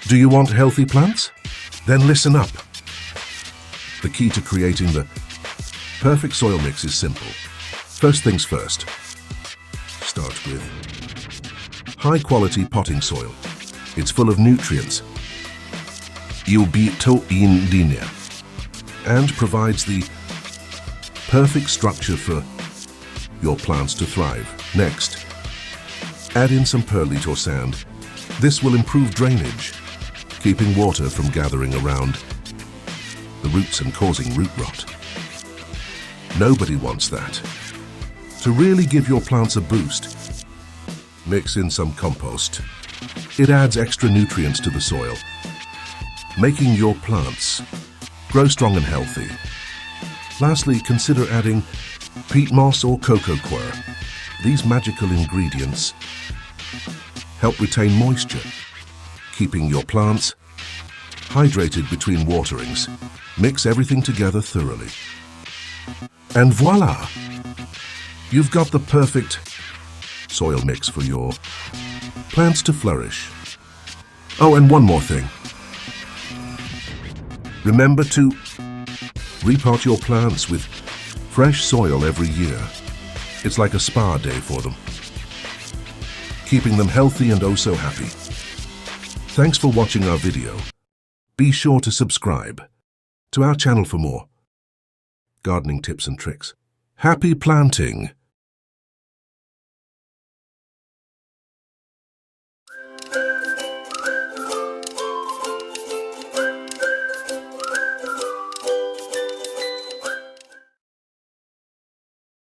Do you want healthy plants? Then listen up. The key to creating the perfect soil mix is simple. First things first. Start with high-quality potting soil. It's full of nutrients, and provides the perfect structure for your plants to thrive. Next, add in some perlite or sand. This will improve drainage, keeping water from gathering around the roots and causing root rot. Nobody wants that. To really give your plants a boost, mix in some compost. It adds extra nutrients to the soil, making your plants grow strong and healthy. Lastly, consider adding peat moss or cocoa coir. These magical ingredients help retain moisture, keeping your plants hydrated between waterings. Mix everything together thoroughly. And voila! You've got the perfect soil mix for your plants to flourish. Oh, and one more thing. Remember to repot your plants with fresh soil every year. It's like a spa day for them, keeping them healthy and oh so happy. Thanks for watching our video. Be sure to subscribe to our channel for more gardening tips and tricks. Happy planting!